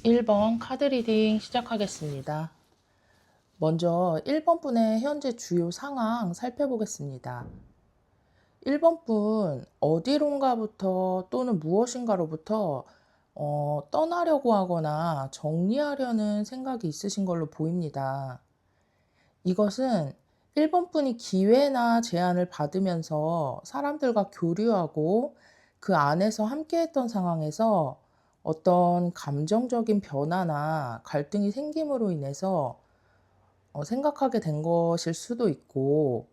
1번 카드 리딩 시작하겠습니다. 먼저 1번 분의 현재 주요 상황 살펴보겠습니다. 1번 분 어디론가부터 또는 무엇인가로부터 떠나려고 하거나 정리하려는 생각이 있으신 걸로 보입니다. 이것은 1번 분이 기회나 제안을 받으면서 사람들과 교류하고 그 안에서 함께했던 상황에서 어떤 감정적인 변화나 갈등이 생김으로 인해서 생각하게 된 것일 수도 있고,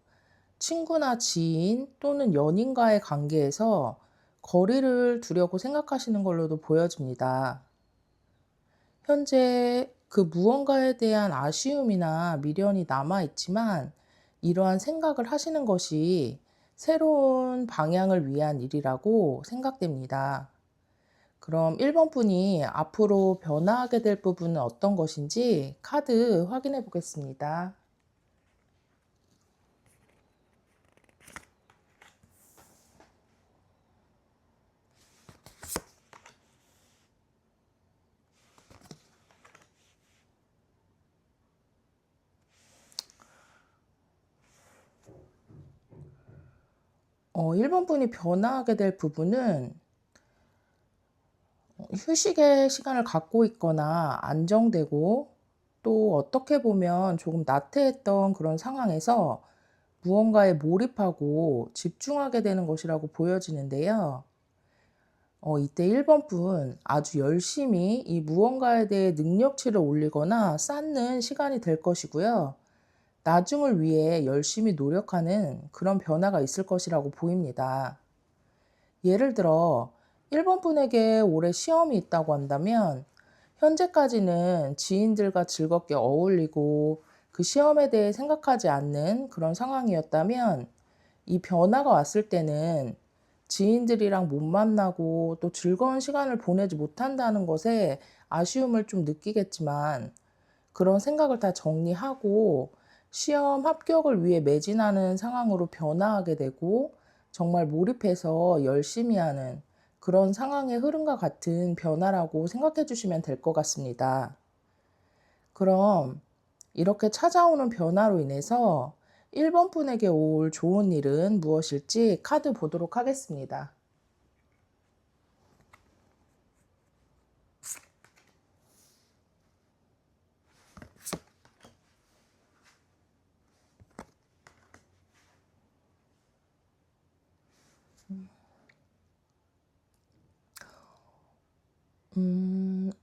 친구나 지인 또는 연인과의 관계에서 거리를 두려고 생각하시는 걸로도 보여집니다. 현재 그 무언가에 대한 아쉬움이나 미련이 남아있지만, 이러한 생각을 하시는 것이 새로운 방향을 위한 일이라고 생각됩니다. 그럼 1번 분이 앞으로 변화하게 될 부분은 어떤 것인지 카드 확인해 보겠습니다. 1번 분이 변화하게 될 부분은 휴식의 시간을 갖고 있거나 안정되고, 또 어떻게 보면 조금 나태했던 그런 상황에서 무언가에 몰입하고 집중하게 되는 것이라고 보여지는데요. 이때 1번 분 아주 열심히 이 무언가에 대해 능력치를 올리거나 쌓는 시간이 될 것이고요. 나중을 위해 열심히 노력하는 그런 변화가 있을 것이라고 보입니다. 예를 들어 1번 분에게 올해 시험이 있다고 한다면, 현재까지는 지인들과 즐겁게 어울리고 그 시험에 대해 생각하지 않는 그런 상황이었다면, 이 변화가 왔을 때는 지인들이랑 못 만나고 또 즐거운 시간을 보내지 못한다는 것에 아쉬움을 좀 느끼겠지만, 그런 생각을 다 정리하고 시험 합격을 위해 매진하는 상황으로 변화하게 되고, 정말 몰입해서 열심히 하는 그런 상황의 흐름과 같은 변화라고 생각해 주시면 될 것 같습니다. 그럼 이렇게 찾아오는 변화로 인해서 1번 분에게 올 좋은 일은 무엇일지 카드 보도록 하겠습니다. 음,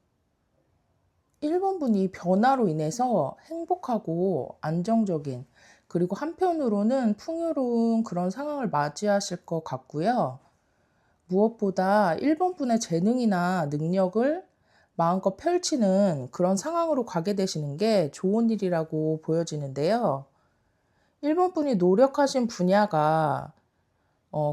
1번 분이 변화로 인해서 행복하고 안정적인, 그리고 한편으로는 풍요로운 그런 상황을 맞이하실 것 같고요. 무엇보다 1번 분의 재능이나 능력을 마음껏 펼치는 그런 상황으로 가게 되시는 게 좋은 일이라고 보여지는데요. 1번 분이 노력하신 분야가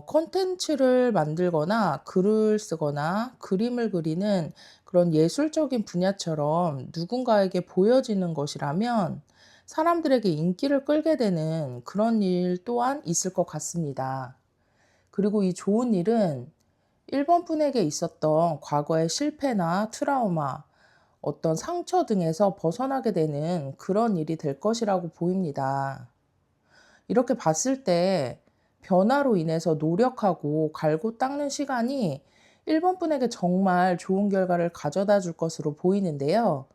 콘텐츠를 만들거나 글을 쓰거나 그림을 그리는 그런 예술적인 분야처럼 누군가에게 보여지는 것이라면, 사람들에게 인기를 끌게 되는 그런 일 또한 있을 것 같습니다. 그리고 이 좋은 일은 1번 분에게 있었던 과거의 실패나 트라우마, 어떤 상처 등에서 벗어나게 되는 그런 일이 될 것이라고 보입니다. 이렇게 봤을 때 변화로 인해서 노력하고 갈고 닦는 시간이 1번 분에게 정말 좋은 결과를 가져다 줄 것으로 보이는데요.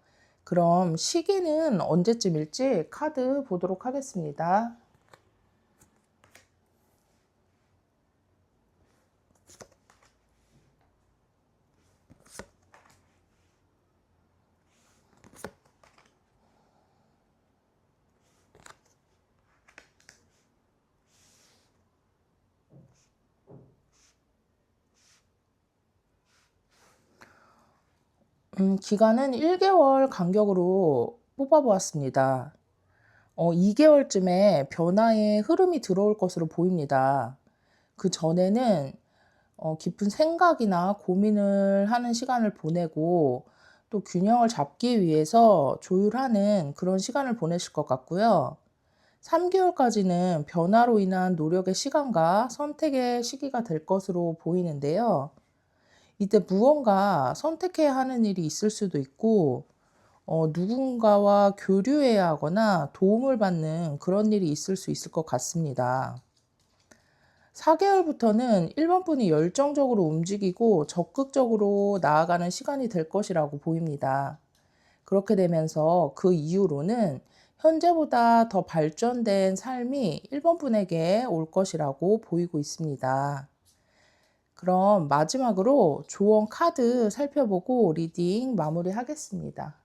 그럼 시기는 언제쯤일지 카드 보도록 하겠습니다. 기간은 1개월 간격으로 뽑아보았습니다. 2개월쯤에 변화의 흐름이 들어올 것으로 보입니다. 그 전에는 깊은 생각이나 고민을 하는 시간을 보내고, 또 균형을 잡기 위해서 조율하는 그런 시간을 보내실 것 같고요. 3개월까지는 변화로 인한 노력의 시간과 선택의 시기가 될 것으로 보이는데요. 이때 무언가 선택해야 하는 일이 있을 수도 있고, 누군가와 교류해야 하거나 도움을 받는 그런 일이 있을 수 있을 것 같습니다. 4개월부터는 1번 분이 열정적으로 움직이고 적극적으로 나아가는 시간이 될 것이라고 보입니다. 그렇게 되면서 그 이후로는 현재보다 더 발전된 삶이 1번 분에게 올 것이라고 보이고 있습니다. 그럼 마지막으로 조언 카드 살펴보고 리딩 마무리하겠습니다.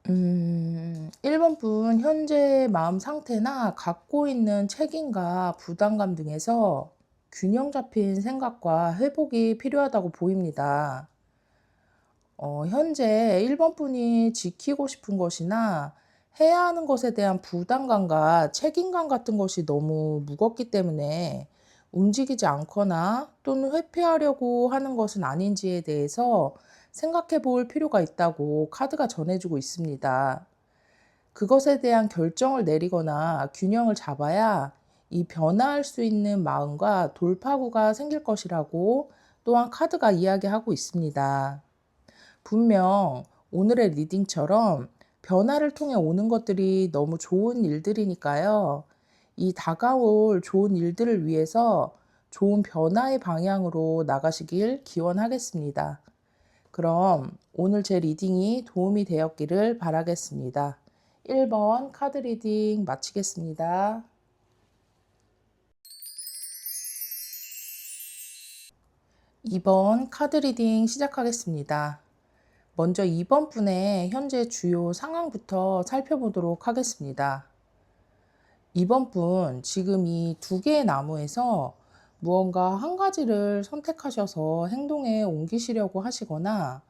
음, 1번 분 현재 마음 상태나 갖고 있는 책임과 부담감 등에서 균형 잡힌 생각과 회복이 필요하다고 보입니다. 현재 1번 분이 지키고 싶은 것이나 해야 하는 것에 대한 부담감과 책임감 같은 것이 너무 무겁기 때문에 움직이지 않거나 또는 회피하려고 하는 것은 아닌지에 대해서 생각해 볼 필요가 있다고 카드가 전해주고 있습니다. 그것에 대한 결정을 내리거나 균형을 잡아야 이 변화할 수 있는 마음과 돌파구가 생길 것이라고 또한 카드가 이야기하고 있습니다. 분명 오늘의 리딩처럼 변화를 통해 오는 것들이 너무 좋은 일들이니까요. 이 다가올 좋은 일들을 위해서 좋은 변화의 방향으로 나가시길 기원하겠습니다. 그럼 오늘 제 리딩이 도움이 되었기를 바라겠습니다. 1번 카드 리딩 마치겠습니다. 2번 카드 리딩 시작하겠습니다. 먼저 2번 분의 현재 주요 상황부터 살펴보도록 하겠습니다. 2번 분, 지금 이 두 개의 나무에서 무언가 한 가지를 선택하셔서 행동에 옮기시려고 하시거나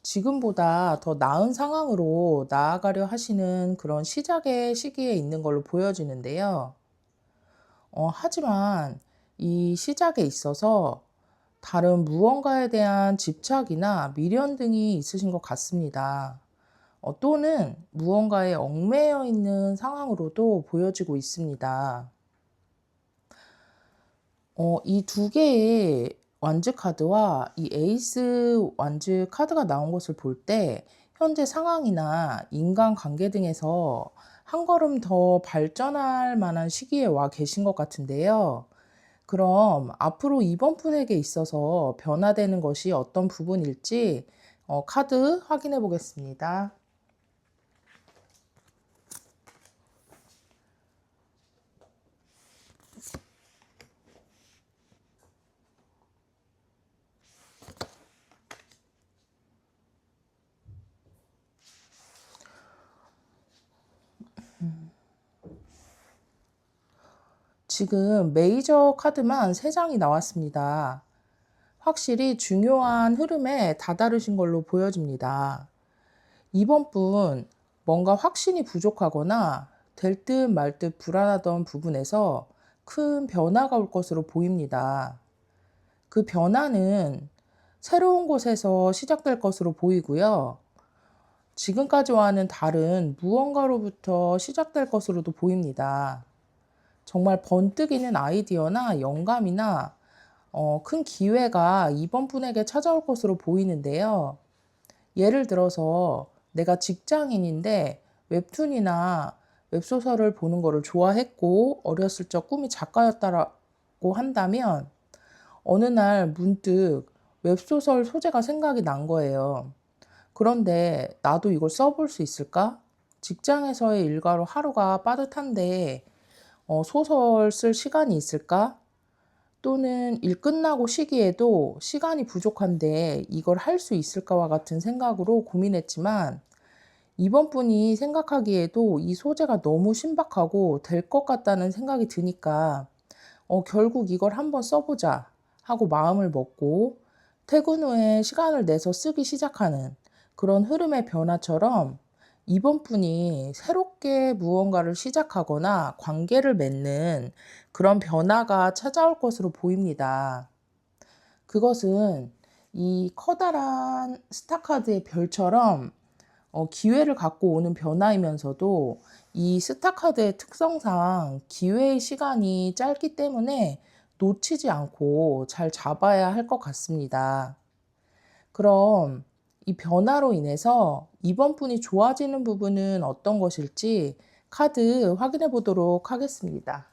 지금보다 더 나은 상황으로 나아가려 하시는 그런 시작의 시기에 있는 걸로 보여지는데요. 하지만 이 시작에 있어서 다른 무언가에 대한 집착이나 미련 등이 있으신 것 같습니다. 또는 무언가에 얽매여 있는 상황으로도 보여지고 있습니다. 이 두 개의 완즈 카드와 이 에이스 완즈 카드가 나온 것을 볼 때 현재 상황이나 인간관계 등에서 한 걸음 더 발전할 만한 시기에 와 계신 것 같은데요. 그럼 앞으로 이번 분에게 있어서 변화되는 것이 어떤 부분일지 카드 확인해 보겠습니다. 지금 메이저 카드만 3장이 나왔습니다. 확실히 중요한 흐름에 다다르신 걸로 보여집니다. 이번 분 뭔가 확신이 부족하거나 될 듯 말 듯 불안하던 부분에서 큰 변화가 올 것으로 보입니다. 그 변화는 새로운 곳에서 시작될 것으로 보이고요. 지금까지와는 다른 무언가로부터 시작될 것으로도 보입니다. 정말 번뜩이는 아이디어나 영감이나 큰 기회가 이번 분에게 찾아올 것으로 보이는데요. 예를 들어서 내가 직장인인데 웹툰이나 웹소설을 보는 거를 좋아했고 어렸을 적 꿈이 작가였다고 한다면 어느 날 문득 웹소설 소재가 생각이 난 거예요. 그런데 나도 이걸 써볼 수 있을까? 직장에서의 일과로 하루가 빠듯한데 소설 쓸 시간이 있을까? 또는 일 끝나고 쉬기에도 시간이 부족한데 이걸 할 수 있을까와 같은 생각으로 고민했지만 이번 분이 생각하기에도 이 소재가 너무 신박하고 될 것 같다는 생각이 드니까 결국 이걸 한번 써보자 하고 마음을 먹고 퇴근 후에 시간을 내서 쓰기 시작하는 그런 흐름의 변화처럼 이번 분이 새롭게 무언가를 시작하거나 관계를 맺는 그런 변화가 찾아올 것으로 보입니다. 그것은 이 커다란 스타카드의 별처럼 기회를 갖고 오는 변화이면서도 이 스타카드의 특성상 기회의 시간이 짧기 때문에 놓치지 않고 잘 잡아야 할 것 같습니다. 그럼 이 변화로 인해서 이번 분이 좋아지는 부분은 어떤 것일지 카드 확인해 보도록 하겠습니다.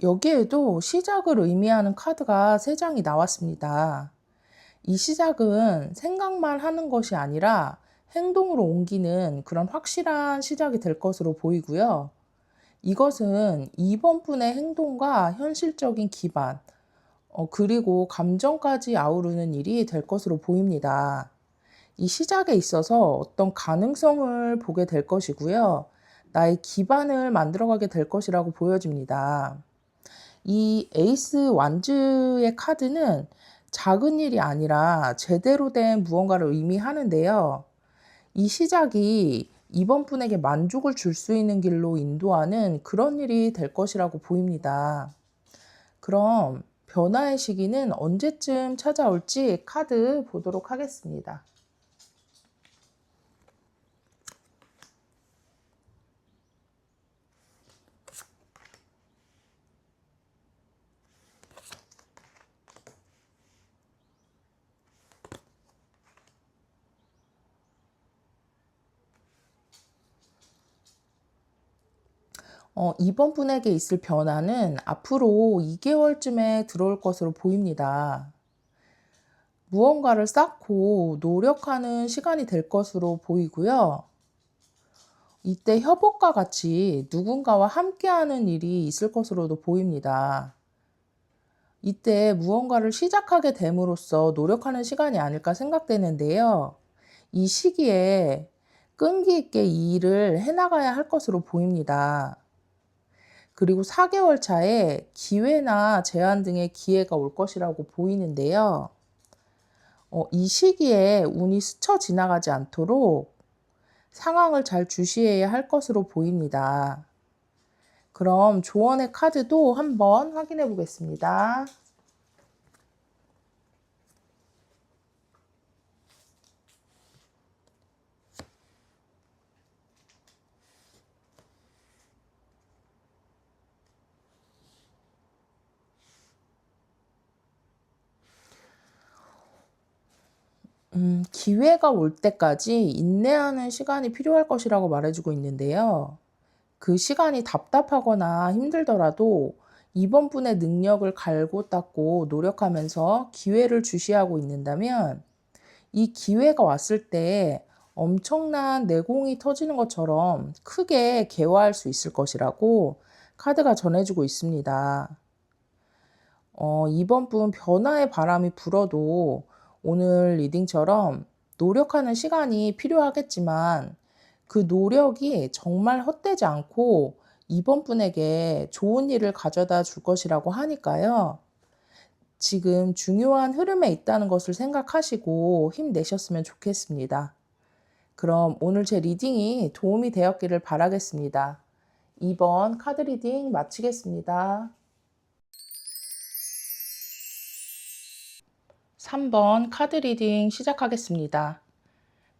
여기에도 시작을 의미하는 카드가 3장이 나왔습니다. 이 시작은 생각만 하는 것이 아니라 행동으로 옮기는 그런 확실한 시작이 될 것으로 보이고요. 이것은 이번 분의 행동과 현실적인 기반, 그리고 감정까지 아우르는 일이 될 것으로 보입니다. 이 시작에 있어서 어떤 가능성을 보게 될 것이고요. 나의 기반을 만들어가게 될 것이라고 보여집니다. 이 에이스 완즈의 카드는 작은 일이 아니라 제대로 된 무언가를 의미하는데요. 이 시작이 이번 분에게 만족을 줄 수 있는 길로 인도하는 그런 일이 될 것이라고 보입니다. 그럼 변화의 시기는 언제쯤 찾아올지 카드 보도록 하겠습니다. 이번 분에게 있을 변화는 앞으로 2개월쯤에 들어올 것으로 보입니다. 무언가를 쌓고 노력하는 시간이 될 것으로 보이고요. 이때 협업과 같이 누군가와 함께하는 일이 있을 것으로도 보입니다. 이때 무언가를 시작하게 됨으로써 노력하는 시간이 아닐까 생각되는데요. 이 시기에 끈기 있게 이 일을 해나가야 할 것으로 보입니다. 그리고 4개월 차에 기회나 제안 등의 기회가 올 것이라고 보이는데요. 이 시기에 운이 스쳐 지나가지 않도록 상황을 잘 주시해야 할 것으로 보입니다. 그럼 조언의 카드도 한번 확인해 보겠습니다. 기회가 올 때까지 인내하는 시간이 필요할 것이라고 말해주고 있는데요. 그 시간이 답답하거나 힘들더라도 이번 분의 능력을 갈고 닦고 노력하면서 기회를 주시하고 있는다면 이 기회가 왔을 때 엄청난 내공이 터지는 것처럼 크게 개화할 수 있을 것이라고 카드가 전해주고 있습니다. 이번 분 변화의 바람이 불어도 오늘 리딩처럼 노력하는 시간이 필요하겠지만 그 노력이 정말 헛되지 않고 이번 분에게 좋은 일을 가져다 줄 것이라고 하니까요. 지금 중요한 흐름에 있다는 것을 생각하시고 힘내셨으면 좋겠습니다. 그럼 오늘 제 리딩이 도움이 되었기를 바라겠습니다. 2번 카드 리딩 마치겠습니다. 3번 카드 리딩 시작하겠습니다.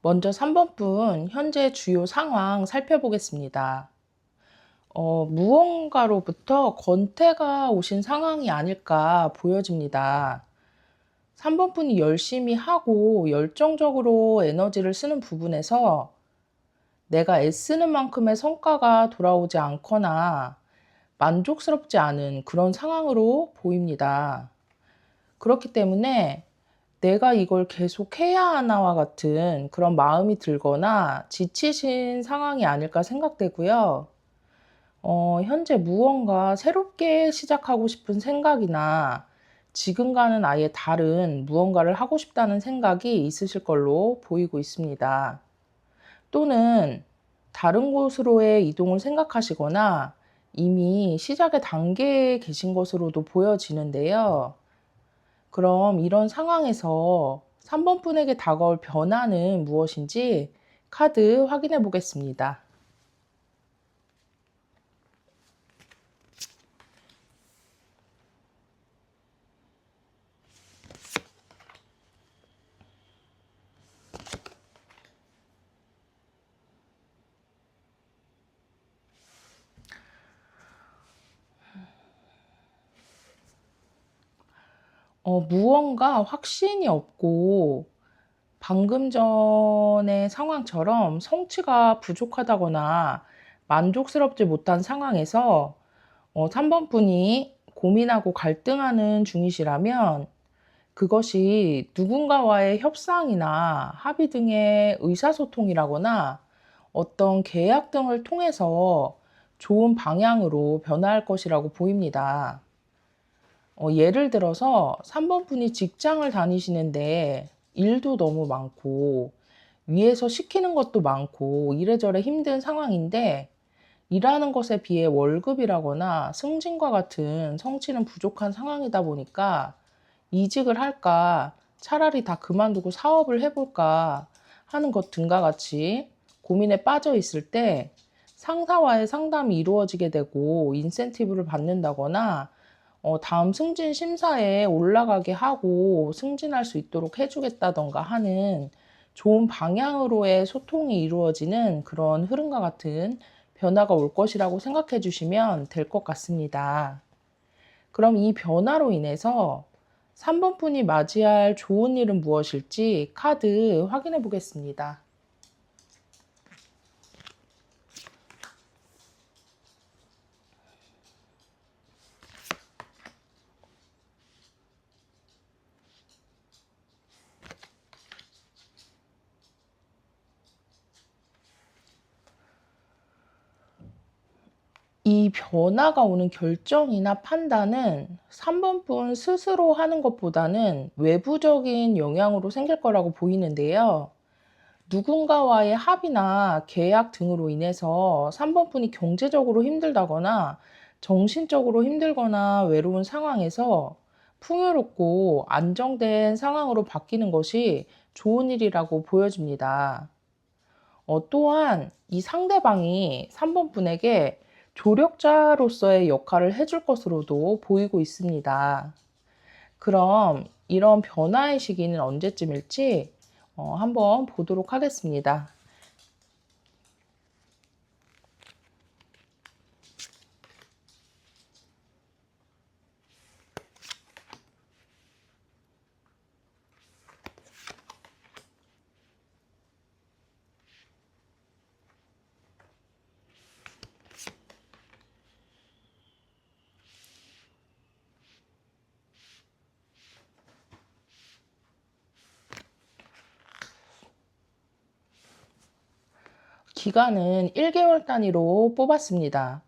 먼저 3번 분 현재 주요 상황 살펴보겠습니다. 무언가로부터 권태가 오신 상황이 아닐까 보여집니다. 3번 분이 열심히 하고 열정적으로 에너지를 쓰는 부분에서 내가 애쓰는 만큼의 성과가 돌아오지 않거나 만족스럽지 않은 그런 상황으로 보입니다. 그렇기 때문에 내가 이걸 계속 해야 하나와 같은 그런 마음이 들거나 지치신 상황이 아닐까 생각되고요. 현재 무언가 새롭게 시작하고 싶은 생각이나 지금과는 아예 다른 무언가를 하고 싶다는 생각이 있으실 걸로 보이고 있습니다. 또는 다른 곳으로의 이동을 생각하시거나 이미 시작의 단계에 계신 것으로도 보여지는데요. 그럼 이런 상황에서 3번 분에게 다가올 변화는 무엇인지 카드 확인해 보겠습니다. 무언가 확신이 없고 방금 전의 상황처럼 성취가 부족하다거나 만족스럽지 못한 상황에서 3번 분이 고민하고 갈등하는 중이시라면 그것이 누군가와의 협상이나 합의 등의 의사소통이라거나 어떤 계약 등을 통해서 좋은 방향으로 변화할 것이라고 보입니다. 예를 들어서 3번 분이 직장을 다니시는데 일도 너무 많고 위에서 시키는 것도 많고 이래저래 힘든 상황인데 일하는 것에 비해 월급이라거나 승진과 같은 성취는 부족한 상황이다 보니까 이직을 할까 차라리 다 그만두고 사업을 해볼까 하는 것 등과 같이 고민에 빠져 있을 때 상사와의 상담이 이루어지게 되고 인센티브를 받는다거나 다음 승진 심사에 올라가게 하고 승진할 수 있도록 해주겠다던가 하는 좋은 방향으로의 소통이 이루어지는 그런 흐름과 같은 변화가 올 것이라고 생각해 주시면 될 것 같습니다. 그럼 이 변화로 인해서 3번 분이 맞이할 좋은 일은 무엇일지 카드 확인해 보겠습니다. 이 변화가 오는 결정이나 판단은 3번 분 스스로 하는 것보다는 외부적인 영향으로 생길 거라고 보이는데요. 누군가와의 합의나 계약 등으로 인해서 3번 분이 경제적으로 힘들다거나 정신적으로 힘들거나 외로운 상황에서 풍요롭고 안정된 상황으로 바뀌는 것이 좋은 일이라고 보여집니다. 또한 이 상대방이 3번 분에게 조력자로서의 역할을 해줄 것으로도 보이고 있습니다. 그럼 이런 변화의 시기는 언제쯤일지 한번 보도록 하겠습니다. 기간은 1개월 단위로 뽑았습니다.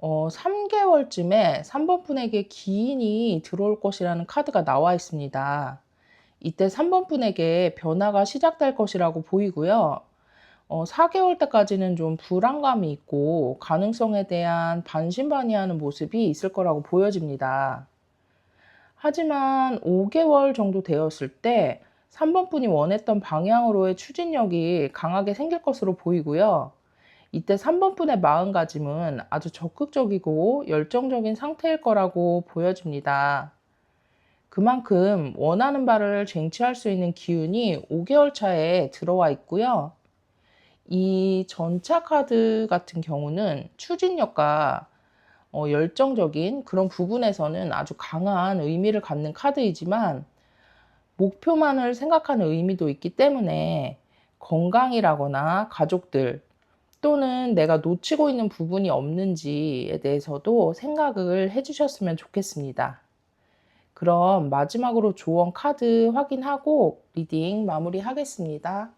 3개월쯤에 3번 분에게 기인이 들어올 것이라는 카드가 나와 있습니다. 이때 3번 분에게 변화가 시작될 것이라고 보이고요. 4개월 때까지는 좀 불안감이 있고 가능성에 대한 반신반의하는 모습이 있을 거라고 보여집니다. 하지만 5개월 정도 되었을 때 3번 분이 원했던 방향으로의 추진력이 강하게 생길 것으로 보이고요. 이때 3번 분의 마음가짐은 아주 적극적이고 열정적인 상태일 거라고 보여집니다. 그만큼 원하는 바를 쟁취할 수 있는 기운이 5개월 차에 들어와 있고요. 이 전차 카드 같은 경우는 추진력과 열정적인 그런 부분에서는 아주 강한 의미를 갖는 카드이지만 목표만을 생각하는 의미도 있기 때문에 건강이라거나 가족들 또는 내가 놓치고 있는 부분이 없는지에 대해서도 생각을 해주셨으면 좋겠습니다. 그럼 마지막으로 조언 카드 확인하고 리딩 마무리하겠습니다.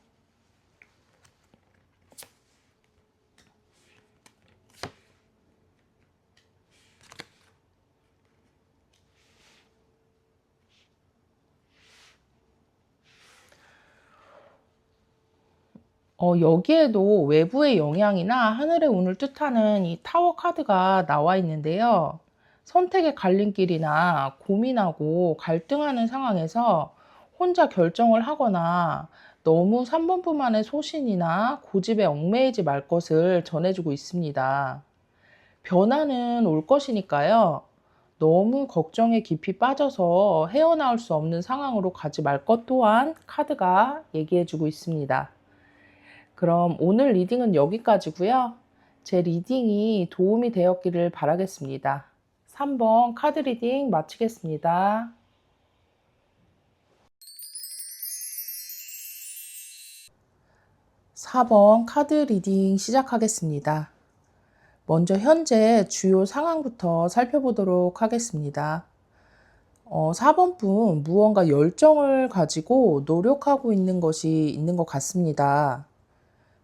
여기에도 외부의 영향이나 하늘의 운을 뜻하는 이 타워 카드가 나와 있는데요. 선택의 갈림길이나 고민하고 갈등하는 상황에서 혼자 결정을 하거나 너무 삼분부만의 소신이나 고집에 얽매이지 말 것을 전해주고 있습니다. 변화는 올 것이니까요. 너무 걱정에 깊이 빠져서 헤어나올 수 없는 상황으로 가지 말 것 또한 카드가 얘기해주고 있습니다. 그럼 오늘 리딩은 여기까지고요. 제 리딩이 도움이 되었기를 바라겠습니다. 3번 카드 리딩 마치겠습니다. 4번 카드 리딩 시작하겠습니다. 먼저 현재 주요 상황부터 살펴보도록 하겠습니다. 4번 분 무언가 열정을 가지고 노력하고 있는 것이 있는 것 같습니다.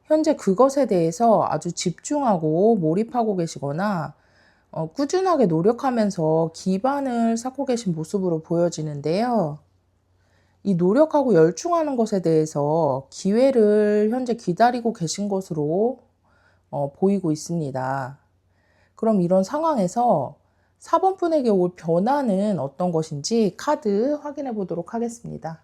현재 그것에 대해서 아주 집중하고 몰입하고 계시거나 꾸준하게 노력하면서 기반을 쌓고 계신 모습으로 보여지는데요. 이 노력하고 열중하는 것에 대해서 기회를 현재 기다리고 계신 것으로 보이고 있습니다. 그럼 이런 상황에서 4번 분에게 올 변화는 어떤 것인지 카드 확인해 보도록 하겠습니다.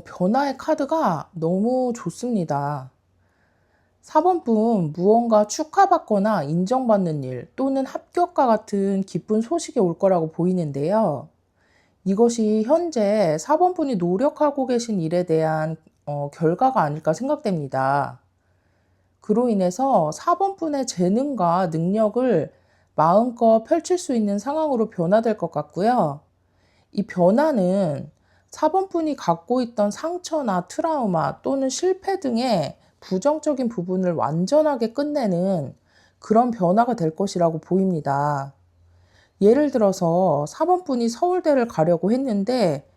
변화의 카드가 너무 좋습니다. 4번 분 무언가 축하받거나 인정받는 일 또는 합격과 같은 기쁜 소식이 올 거라고 보이는데요. 이것이 현재 4번 분이 노력하고 계신 일에 대한 결과가 아닐까 생각됩니다. 그로 인해서 4번 분의 재능과 능력을 마음껏 펼칠 수 있는 상황으로 변화될 것 같고요. 이 변화는 4번 분이 갖고 있던 상처나 트라우마 또는 실패 등의 부정적인 부분을 완전하게 끝내는 그런 변화가 될 것이라고 보입니다. 예를 들어서 4번 분이 서울대를 가려고 했는데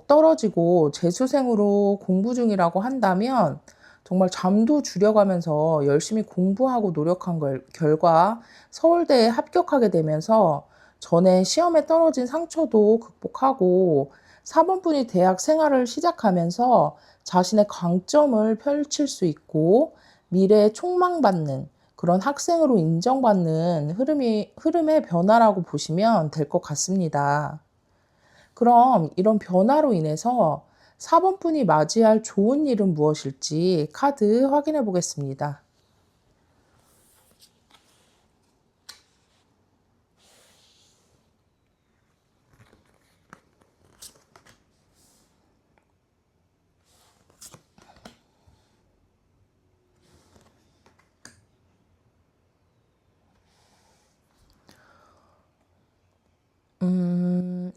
떨어지고 재수생으로 공부 중이라고 한다면 정말 잠도 줄여가면서 열심히 공부하고 노력한 결과 서울대에 합격하게 되면서 전에 시험에 떨어진 상처도 극복하고 4번 분이 대학 생활을 시작하면서 자신의 강점을 펼칠 수 있고 미래에 촉망받는 그런 학생으로 인정받는 흐름의 변화라고 보시면 될 것 같습니다. 그럼 이런 변화로 인해서 4번 분이 맞이할 좋은 일은 무엇일지 카드 확인해 보겠습니다. 음,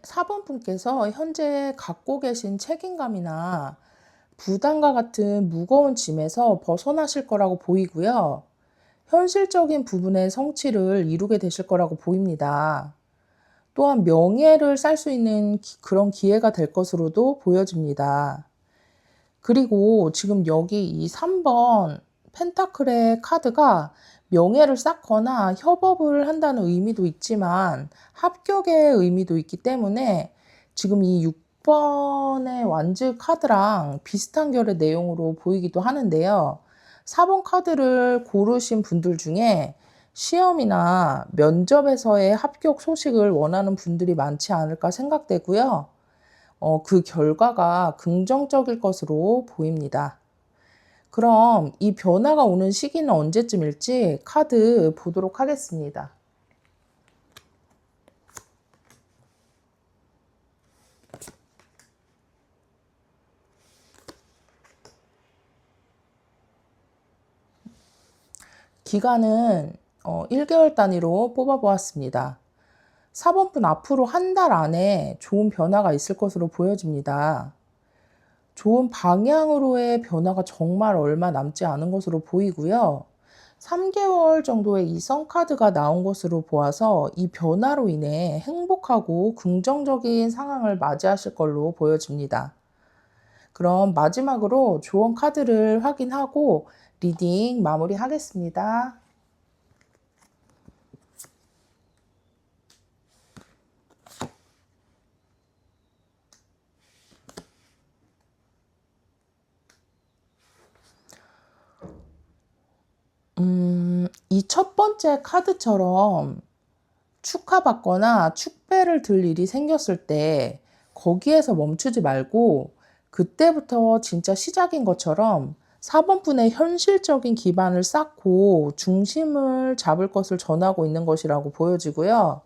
4번 분께서 현재 갖고 계신 책임감이나 부담과 같은 무거운 짐에서 벗어나실 거라고 보이고요. 현실적인 부분의 성취를 이루게 되실 거라고 보입니다. 또한 명예를 쌓을 수 있는 그런 기회가 될 것으로도 보여집니다. 그리고 지금 여기 이 3번 펜타클의 카드가 명예를 쌓거나 협업을 한다는 의미도 있지만 합격의 의미도 있기 때문에 지금 이 6번의 완즈 카드랑 비슷한 결의 내용으로 보이기도 하는데요. 4번 카드를 고르신 분들 중에 시험이나 면접에서의 합격 소식을 원하는 분들이 많지 않을까 생각되고요. 그 결과가 긍정적일 것으로 보입니다. 그럼 이 변화가 오는 시기는 언제쯤일지 카드 보도록 하겠습니다. 기간은 1개월 단위로 뽑아보았습니다. 4번 분 앞으로 한 달 안에 좋은 변화가 있을 것으로 보여집니다. 좋은 방향으로의 변화가 정말 얼마 남지 않은 것으로 보이고요. 3개월 정도의 이 선카드가 나온 것으로 보아서 이 변화로 인해 행복하고 긍정적인 상황을 맞이하실 걸로 보여집니다. 그럼 마지막으로 조언 카드를 확인하고 리딩 마무리하겠습니다. 이 첫 번째 카드처럼 축하받거나 축배를 들 일이 생겼을 때 거기에서 멈추지 말고 그때부터 진짜 시작인 것처럼 4번 분의 현실적인 기반을 쌓고 중심을 잡을 것을 전하고 있는 것이라고 보여지고요.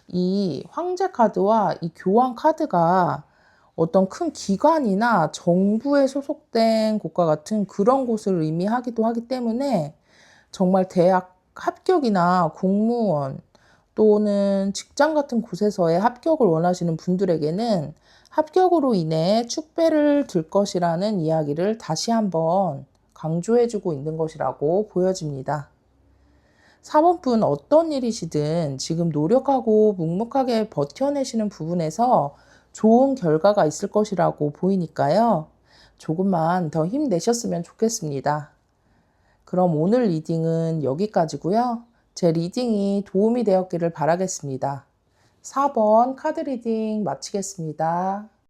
이 황제 카드와 이 교황 카드가 어떤 큰 기관이나 정부에 소속된 곳과 같은 그런 곳을 의미하기도 하기 때문에 정말 대학 합격이나 공무원 또는 직장 같은 곳에서의 합격을 원하시는 분들에게는 합격으로 인해 축배를 들 것이라는 이야기를 다시 한번 강조해 주고 있는 것이라고 보여집니다. 4번 분 어떤 일이시든 지금 노력하고 묵묵하게 버텨내시는 부분에서 좋은 결과가 있을 것이라고 보이니까요. 조금만 더 힘내셨으면 좋겠습니다. 그럼 오늘 리딩은 여기까지고요. 제 리딩이 도움이 되었기를 바라겠습니다. 4번 카드 리딩 마치겠습니다.